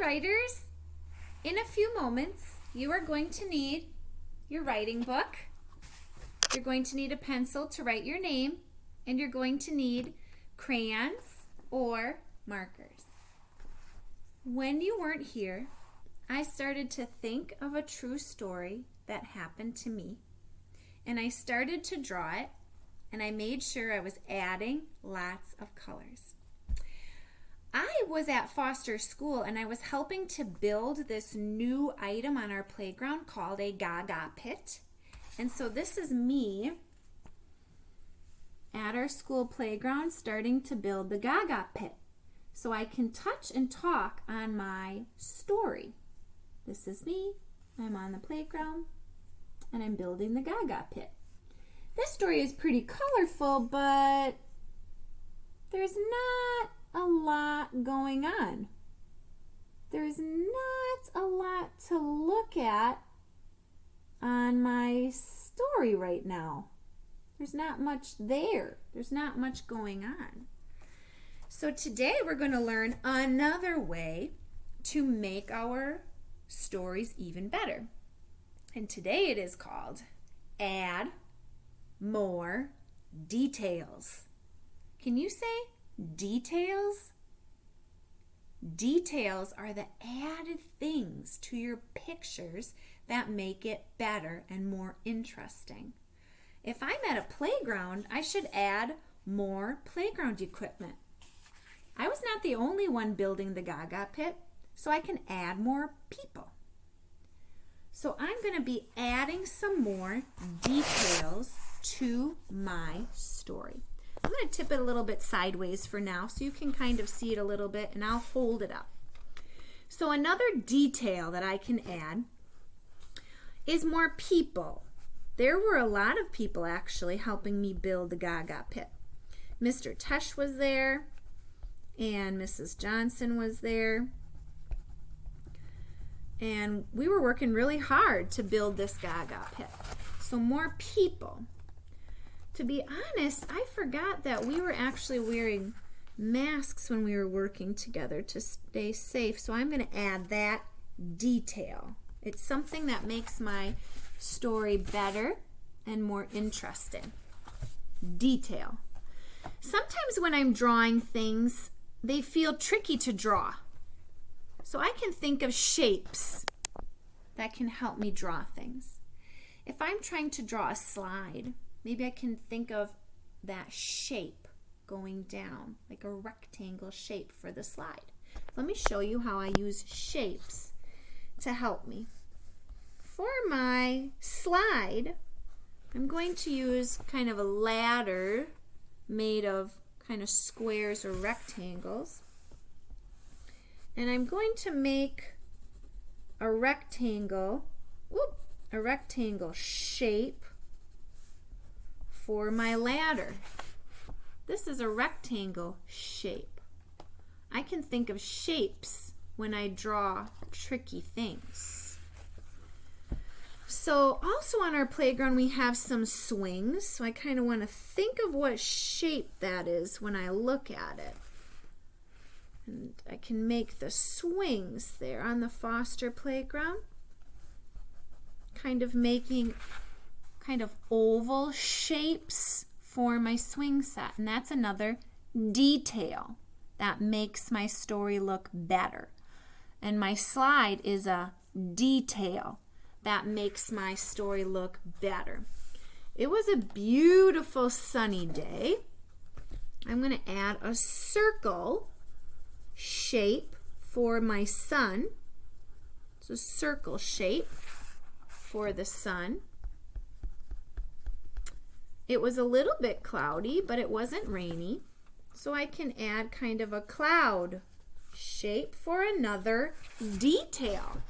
writers, in a few moments you are going to need your writing book. You're going to need a pencil to write your name, and you're going to need crayons or markers. When you weren't here, I started to think of a true story that happened to me, and I started to draw it, and I made sure I was adding lots of colors. I was at Foster School and I was helping to build this new item on our playground called a Gaga pit. And so this is me at our school playground starting to build the Gaga pit so I can touch and talk on my story. This is me. I'm on the playground and I'm building the Gaga pit. This story is pretty colorful, but there's not a lot going on. There's not a lot to look at on my story right now. There's not much there. There's not much going on. So today we're going to learn another way to make our stories even better. And today it is called Add More Details. Can you say details? Details are the added things to your pictures that make it better and more interesting. If I'm at a playground, I should add more playground equipment. I was not the only one building the Gaga pit, so I can add more people. So I'm going to be adding some more details to my story. I'm going to tip it a little bit sideways for now so you can kind of see it a little bit, and I'll hold it up. So another detail that I can add is more people. There were a lot of people actually helping me build the Gaga pit. Mr. Tesh was there, and Mrs. Johnson was there. And we were working really hard to build this Gaga pit. So more people. To be honest, I forgot that we were actually wearing masks when we were working together to stay safe. So I'm going to add that detail. It's something that makes my story better and more interesting. Detail. Sometimes when I'm drawing things, they feel tricky to draw. So I can think of shapes that can help me draw things. If I'm trying to draw a slide, maybe I can think of that shape going down, like a rectangle shape for the slide. Let me show you how I use shapes to help me. For my slide, I'm going to use kind of a ladder made of kind of squares or rectangles. And I'm going to make a rectangle shape for my ladder. This is a rectangle shape. I can think of shapes when I draw tricky things. So also on our playground we have some swings, so I kind of want to think of what shape that is when I look at it. And I can make the swings there on the Foster playground, kind of making kind of oval shapes for my swing set. And that's another detail that makes my story look better. And my slide is a detail that makes my story look better. It was a beautiful sunny day. I'm going to add a circle shape for my sun. It's a circle shape for the sun. It was a little bit cloudy, but it wasn't rainy. So I can add kind of a cloud shape for another detail.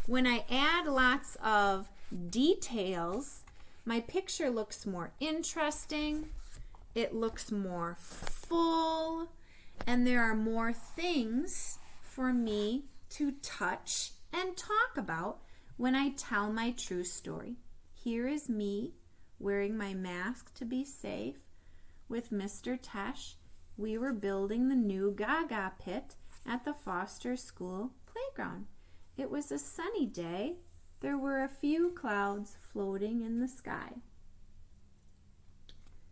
When I add lots of details, my picture looks more interesting, it looks more full, and there are more things for me to touch and talk about when I tell my true story. Here is me wearing my mask to be safe with Mr. Tesh. We were building the new Gaga pit, at the Foster School playground. It was a sunny day. There were a few clouds floating in the sky.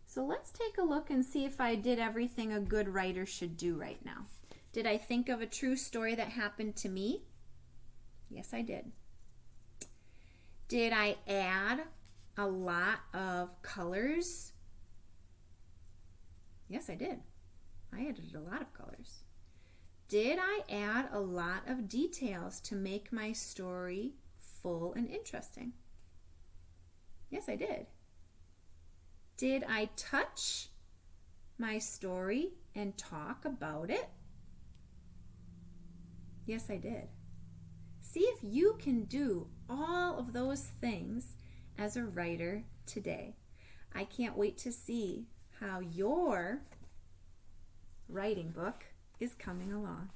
So let's take a look and see if I did everything a good writer should do right now. Did I think of a true story that happened to me? Yes, I did. Did I add a lot of colors? Yes, I did. I added a lot of colors. Did I add a lot of details to make my story full and interesting? Yes, I did. Did I touch my story and talk about it? Yes, I did. See if you can do all of those things as a writer today. I can't wait to see how your writing book is coming along.